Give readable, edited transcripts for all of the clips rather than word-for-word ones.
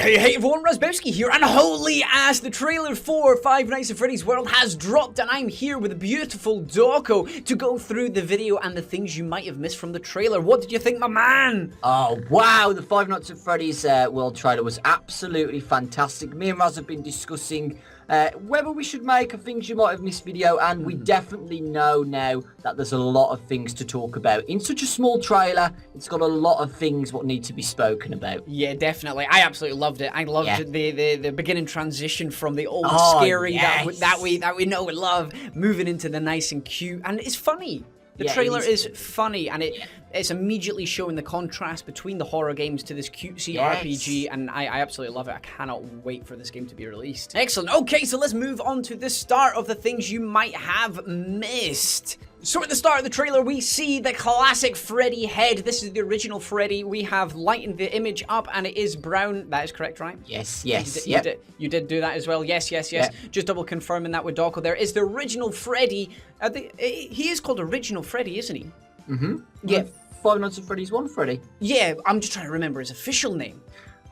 Hey everyone, Razzbowski here, and holy ass, the trailer for Five Nights at Freddy's World has dropped, and I'm here with a beautiful Dawko to go through the video and the things you might have missed from the trailer. What did you think, my man? Oh, wow, the Five Nights at Freddy's World trailer was absolutely fantastic. Me and Raz have been discussing whether we should make a things you might have missed video, and we definitely know now that there's a lot of things to talk about. In such a small trailer, it's got a lot of things what need to be spoken about. Yeah, definitely. I absolutely loved it. I loved the beginning transition from the old scary that we know and love, moving into the nice and cute, and it's funny. The trailer is funny, and it's immediately showing the contrast between the horror games to this cutesy RPG, and I absolutely love it. I cannot wait for this game to be released. Excellent. Okay, so let's move on to the start of the things you might have missed. So at the start of the trailer, we see the classic Freddy head. This is the original Freddy. We have lightened the image up, and it is brown. That is correct, right? Yes. You did do that as well. Yes. Yep. Just double confirming that with Dawko. There is the original Freddy. He is called Original Freddy, isn't he? Mm-hmm. Yeah. Five Nights at Freddy's 1 Freddy. Yeah, I'm just trying to remember his official name.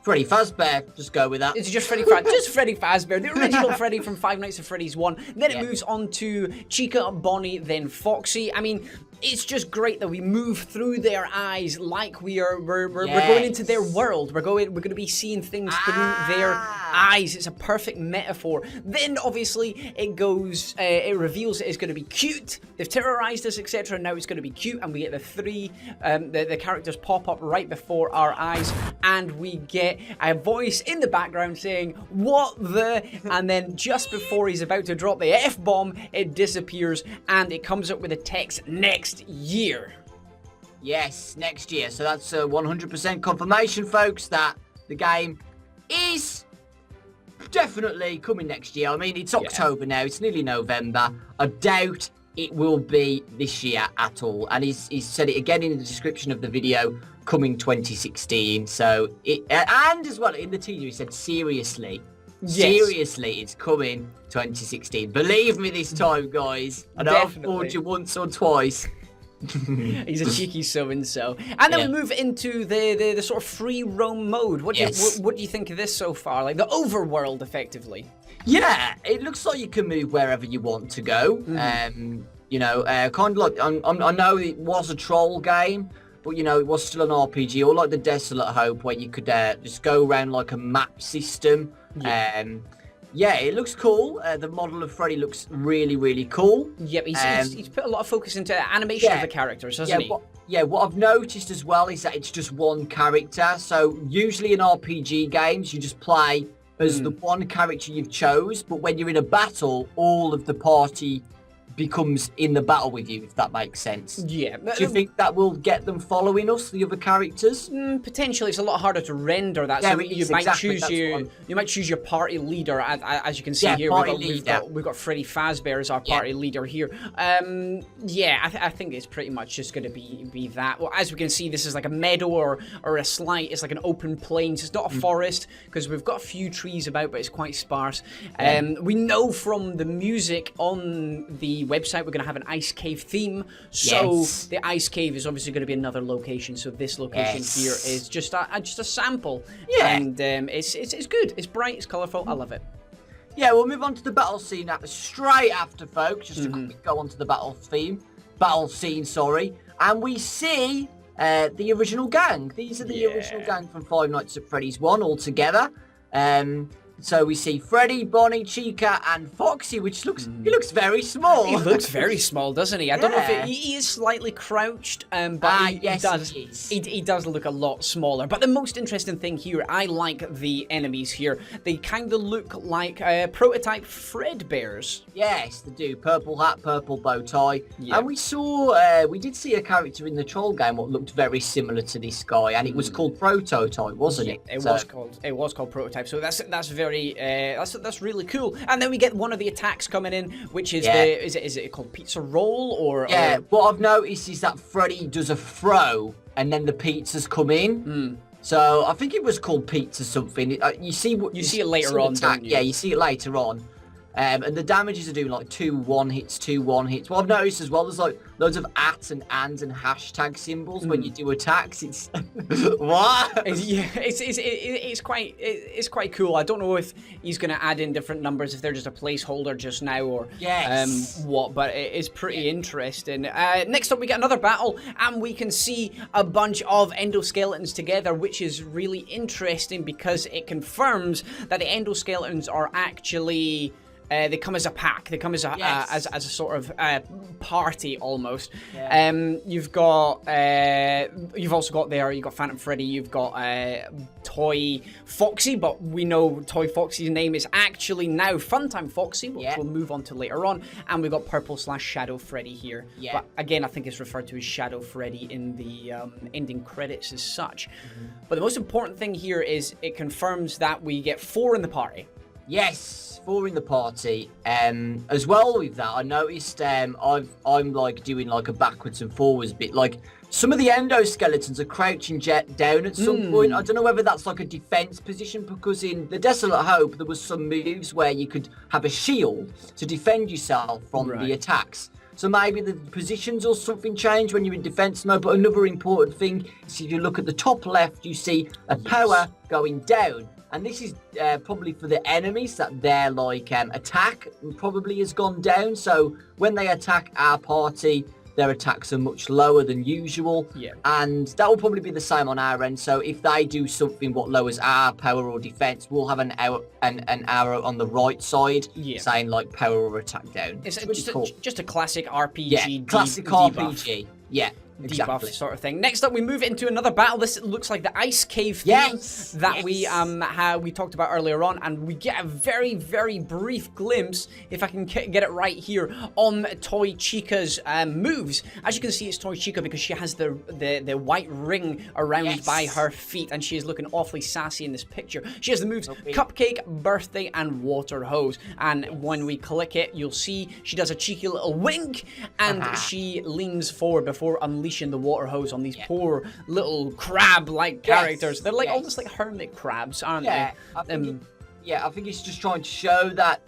Freddy Fazbear, just go with that. It's just Freddy Fazbear. Just Freddy Fazbear, the original Freddy from Five Nights at Freddy's 1. Then it moves on to Chico, Bonnie, then Foxy. I mean, it's just great that we move through their eyes like we're going into their world. We're going to be seeing things through their eyes. It's a perfect metaphor. Then obviously it reveals it's going to be cute. They've terrorized us, etc. Now it's going to be cute, and we get the three the characters pop up right before our eyes, and we get a voice in the background saying "What the?" And then just before he's about to drop the F-bomb, it disappears, and it comes up with a text next year. Yes, next year. So that's 100% confirmation, folks, that the game is definitely coming next year. I mean, it's October now. It's nearly November. I doubt it will be this year at all. And he's said it again in the description of the video, coming 2016. So and as well in the teaser he said seriously. Yes. Seriously, it's coming 2016. Believe me this time, guys. I know I've fooled you once or twice. He's a cheeky so-and-so. And then we move into the sort of free roam mode. What do you think of this so far? Like the overworld, effectively. Yeah, it looks like you can move wherever you want to go. You know, kind of like, I know it was a troll game, but, you know, it was still an RPG, or like the Desolate Hope, where you could just go around like a map system. Yeah, it looks cool. The model of Freddy looks really, really cool. Yep, he's put a lot of focus into animation of the characters, hasn't he? What I've noticed as well is that it's just one character. So usually in RPG games, you just play as the one character you've chose, but when you're in a battle, all of the party becomes in the battle with you, if that makes sense. Yeah. Do you think that will get them following us, the other characters? Potentially. It's a lot harder to render that. Yeah, so you might choose your party leader, as you can see here. We've got Freddy Fazbear as our party leader here. I think it's pretty much just going to be that. Well, as we can see, this is like a meadow or a slight. It's like an open plains. It's not a forest, because we've got a few trees about, but it's quite sparse. We know from the music on the website we're going to have an ice cave theme, so the ice cave is obviously going to be another location. So this location here is just a sample, and it's good. It's bright, it's colourful. I love it. Yeah, we'll move on to the battle scene straight after, folks. Just to quickly go on to the battle scene, and we see the original gang. These are the original gang from Five Nights at Freddy's 1 all together. So we see Freddy, Bonnie, Chica, and Foxy, which he looks very small. He looks very small, doesn't he? I don't know if he is slightly crouched, but he does look a lot smaller. But the most interesting thing here, I like the enemies here. They kind of look like prototype Fredbears. Yes, they do. Purple hat, purple bow tie. And we did see a character in the Troll game what looked very similar to this guy, and it was called Prototype, wasn't it? It was called Prototype. So that's very that's really cool. And then we get one of the attacks coming in, which is is it called pizza roll or what I've noticed is that Freddy does a throw and then the pizzas come in. So I think it was called pizza something. You see it later on, don't you? Yeah, you see it later on. And the damages are doing like 2 1-hits, 2 1-hits. Well, I've noticed as well, there's like loads of @ and ands and hashtag symbols when you do attacks. It's what? It's quite cool. I don't know if he's going to add in different numbers, if they're just a placeholder just now, or what. But it is pretty interesting. Next up, we get another battle, and we can see a bunch of endoskeletons together, which is really interesting because it confirms that the endoskeletons are actually. They come as a pack. They come as a as a sort of party almost. Yeah. You've got you've also got there. You've got Phantom Freddy. You've got Toy Foxy, but we know Toy Foxy's name is actually now Funtime Foxy, which we'll move on to later on. And we've got Purple/Shadow Freddy here. Yeah. But again, I think it's referred to as Shadow Freddy in the ending credits as such. But the most important thing here is it confirms that we get 4 in the party. Yes, 4 in the party. As well with that, I noticed I'm like doing like a backwards and forwards bit. Like some of the endoskeletons are crouching down at some point. I don't know whether that's like a defense position, because in the Desolate Hope there was some moves where you could have a shield to defend yourself from the attacks. So maybe the positions or something change when you're in defense mode. But another important thing is if you look at the top left, you see a power going down. And this is probably for the enemies, that their like attack probably has gone down. So when they attack our party, their attacks are much lower than usual. Yeah. And that will probably be the same on our end. So if they do something what lowers our power or defense, we'll have an arrow on the right side saying like power or attack down. It's just a classic RPG. Yeah, classic RPG. Yeah. Debuff sort of thing. Next up, we move into another battle. This looks like the ice cave theme that we talked about earlier on, and we get a very, very brief glimpse, if I can get it right here, on Toy Chica's moves. As you can see, it's Toy Chica because she has the white ring around by her feet, and she is looking awfully sassy in this picture. She has the moves Cupcake, Birthday, and Water Hose. And when we click it, you'll see she does a cheeky little wink, and she leans forward before unleashing the water hose on these poor little crab-like characters. They're like almost like hermit crabs, aren't they? I think it's just trying to show that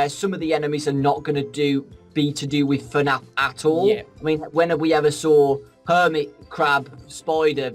some of the enemies are not going to be to do with FNAF at all. Yeah. I mean, when have we ever saw hermit crab spider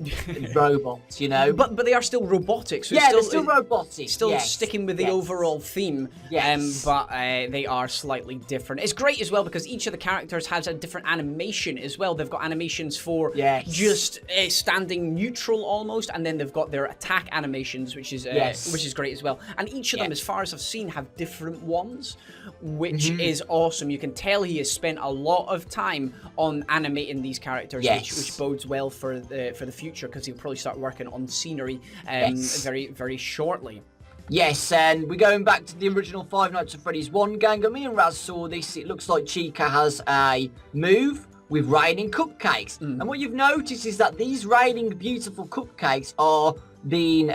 robots, you know? But they are still robotic. So they're still robotic. Still sticking with the overall theme. But they are slightly different. It's great as well because each of the characters has a different animation as well. They've got animations for just standing neutral almost, and then they've got their attack animations, which is great as well. And each of them, as far as I've seen, have different ones, which is awesome. You can tell he has spent a lot of time on animating these characters, which bodes well for the future, because he'll probably start working on scenery very, very shortly. Yes, and we're going back to the original Five Nights at Freddy's 1 gang. And me and Raz saw this. It looks like Chica has a move with raining cupcakes. And what you've noticed is that these raining beautiful cupcakes are being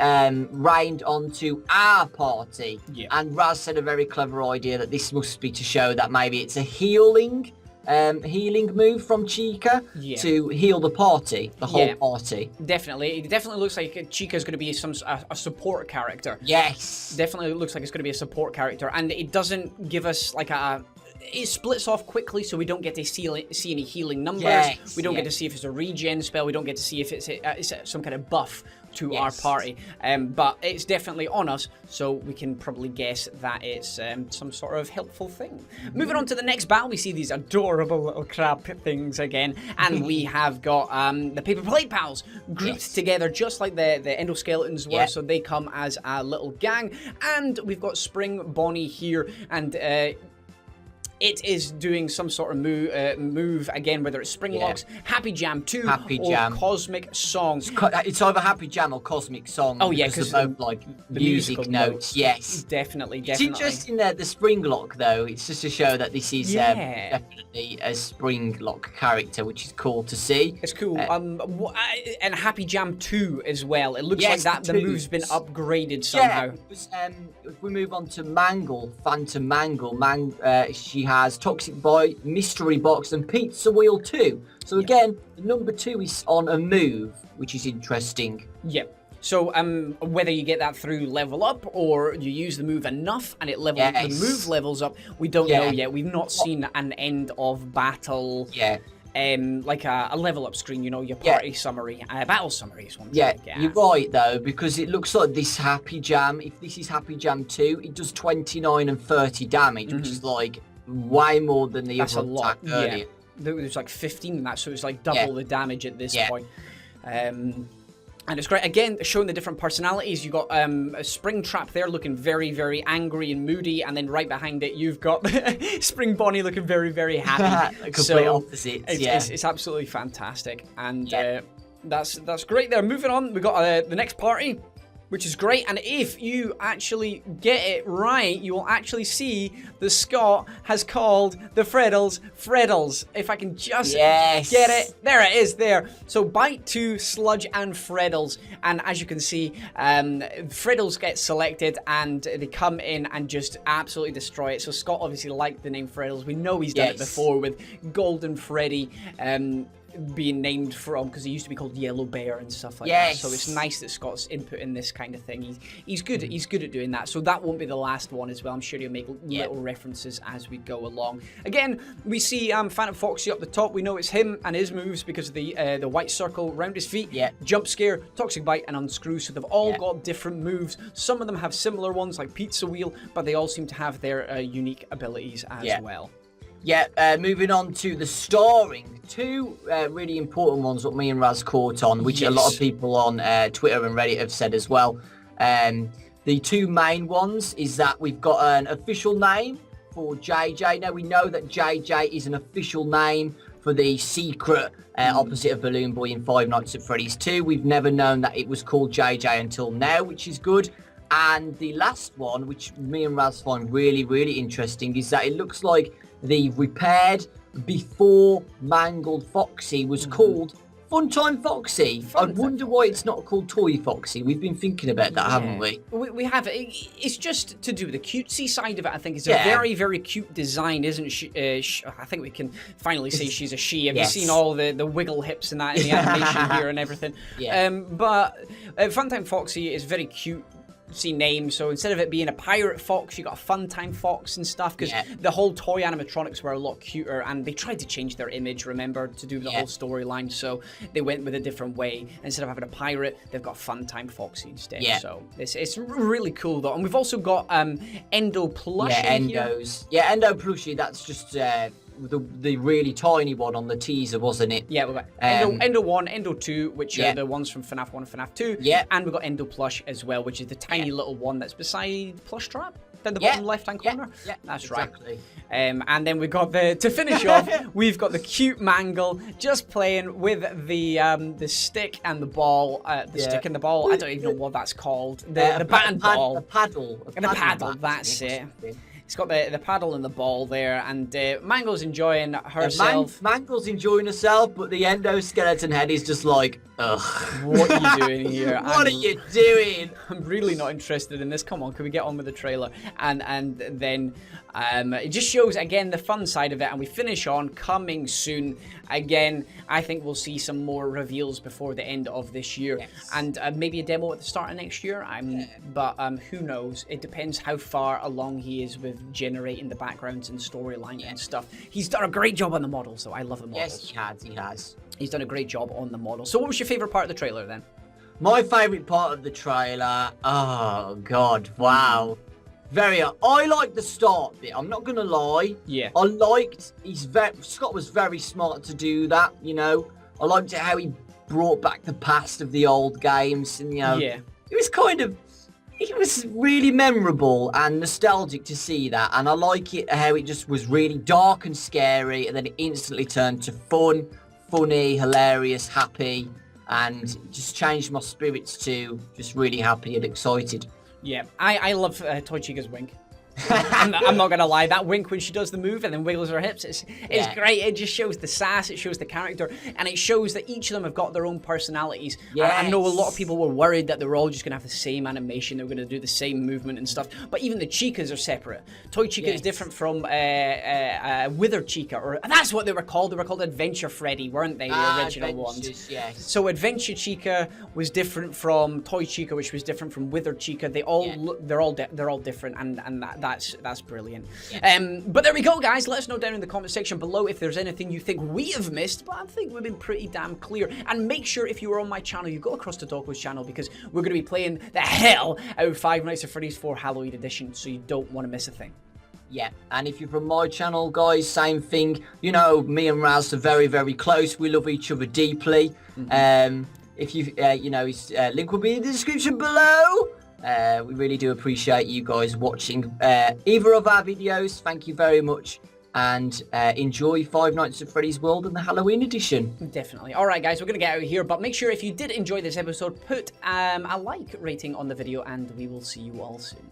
rained onto our party. And Raz said a very clever idea that this must be to show that maybe it's a healing move from Chica to heal the party, the whole party. Definitely. It definitely looks like Chica's going to be a support character. Yes. Definitely looks like it's going to be a support character. And it doesn't give us like it splits off quickly, so we don't get to see any healing numbers. We don't get to see if it's a regen spell. We don't get to see if it's some kind of buff to our party. But it's definitely on us, so we can probably guess that it's some sort of helpful thing. Moving on to the next battle, we see these adorable little crab things again, and we have got the Paper Plate Pals grouped together just like the endoskeletons were, so they come as a little gang. And we've got Spring Bonnie here, and it is doing some sort of move again, whether it's Spring Locks, Happy Jam 2, or Cosmic Song. It's either Happy Jam or Cosmic Song. Oh yeah, because they're both like music notes. Yes, definitely. It's interesting that the Spring Lock though. It's just to show that this is definitely a Spring Lock character, which is cool to see. It's cool. And Happy Jam 2 as well. It looks like that the move's been upgraded somehow. If we move on to Mangle, Phantom Mangle, she has Toxic Bite, Mystery Box, and Pizza Wheel 2. So again, the number 2 is on a move, which is interesting. Yep. So whether you get that through level up or you use the move enough and the move levels up, we don't know yet. We've not seen an end of battle. Yeah. Like a level up screen, you know, your party summary, battle summary is one. Yeah, you're right though, because it looks like this Happy Jam. If this is Happy Jam 2, it does 29 and 30 damage, which is like way more than the other attack earlier. There's like 15 in that, so it's like double the damage at this point. And it's great. Again, showing the different personalities. You've got a Springtrap there looking very, very angry and moody. And then right behind it, you've got Spring Bonnie looking very, very happy. Complete opposites, it's absolutely fantastic. And that's great there. Moving on, we've got the next party, which is great. And if you actually get it right, you will actually see the Scott has called the Friddles. If I can just get it. There it is there. So Bite 2, Sludge, and Friddles. And as you can see, Friddles get selected and they come in and just absolutely destroy it. So Scott obviously liked the name Friddles. We know he's done it before with Golden Freddy. Being named from, because he used to be called Yellow Bear and stuff like that. So it's nice that Scott's input in this kind of thing. He's good. He's good at doing that. So that won't be the last one as well. I'm sure he'll make little references as we go along. Again, we see Fnaf Foxy up the top. We know it's him and his moves because of the white circle around his feet. Jump Scare, Toxic Bite, and Unscrew. So they've all got different moves. Some of them have similar ones like Pizza Wheel, but they all seem to have their unique abilities as well. Moving on to the starring. Two really important ones that me and Raz caught on, which a lot of people on Twitter and Reddit have said as well. The two main ones is that we've got an official name for JJ. Now, we know that JJ is an official name for the secret opposite of Balloon Boy in Five Nights at Freddy's 2. We've never known that it was called JJ until now, which is good. And the last one, which me and Raz find really, really interesting, is that it looks like the repaired before mangled Foxy was called Funtime Foxy. I wonder why it's not called Toy Foxy. We've been thinking about that, haven't we? We have. It's just to do with the cutesy side of it. I think it's a very, very cute design, isn't she? I think we can finally say she's a she. Have you seen all the wiggle hips and that in the animation here and everything? But Funtime Foxy is very cute. Name, so instead of it being a pirate fox, you got a Funtime Fox and stuff, because the whole toy animatronics were a lot cuter, and they tried to change their image, remember, to do the whole storyline, so they went with a different way. Instead of having a pirate, they've got Funtime Foxy instead. So it's really cool though. And we've also got Endo plushie. Endos. Endo plushie, that's just the really tiny one on the teaser, wasn't it? We've got Endo 1, Endo 2, which are the ones from Fnaf 1 and Fnaf 2. And we've got Endo Plush as well, which is the tiny little one that's beside Plush Trap, down the bottom left-hand corner. That's exactly right. And then we've got to finish off, we've got the cute Mangle just playing with the stick and the ball. Stick and the ball, I don't even know what that's called. The bat and ball. The paddle. The paddle, that's it. It's got the paddle and the ball there, and Mangle's enjoying herself. Mangle's enjoying herself, but the endoskeleton head is just like, ugh. What are you doing here? What are you doing? I'm really not interested in this. Come on, can we get on with the trailer? And then it just shows, again, the fun side of it, and we finish on coming soon. Again, I think we'll see some more reveals before the end of this year, and maybe a demo at the start of next year. But who knows? It depends how far along he is with generating the backgrounds and storyline and stuff. He's done a great job on the models, though. I love the models. Yes, he has. He's done a great job on the model. So what was your favourite part of the trailer then? My favourite part of the trailer, oh god, wow. I like the start bit, I'm not gonna lie. I liked, Scott was very smart to do that, you know. I liked how he brought back the past of the old games, and you know, it was really memorable and nostalgic to see that, and I like it how it just was really dark and scary, and then it instantly turned to funny, hilarious, happy, and just changed my spirits to just really happy and excited. I love Toy Chica's wink. I'm not gonna lie, that wink when she does the move and then wiggles her hips, it's great. It just shows the sass, it shows the character, and it shows that each of them have got their own personalities. Yes. I know a lot of people were worried that they were all just gonna have the same animation, they were gonna do the same movement and stuff, but even the Chicas are separate. Toy Chica is different from Wither Chica, or that's what they were called. They were called Adventure Freddy, weren't they? The original ones. Yes. So Adventure Chica was different from Toy Chica, which was different from Wither Chica. They all they're all different, and that's brilliant. But there we go, guys. Let us know down in the comment section below if there's anything you think we have missed. But I think we've been pretty damn clear. And make sure if you are on my channel, you go across to Doggo's channel, because we're going to be playing the hell out of Five Nights at Freddy's 4 Halloween Edition. So you don't want to miss a thing. Yeah, and if you're from my channel, guys, same thing. You know, me and Raz are very, very close. We love each other deeply. If you, you know, his link will be in the description below. We really do appreciate you guys watching either of our videos. Thank you very much. And enjoy Five Nights at Freddy's World and the Halloween edition. Definitely. All right, guys, we're going to get out of here. But make sure if you did enjoy this episode, put a like rating on the video. And we will see you all soon.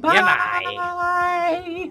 Bye. Bye.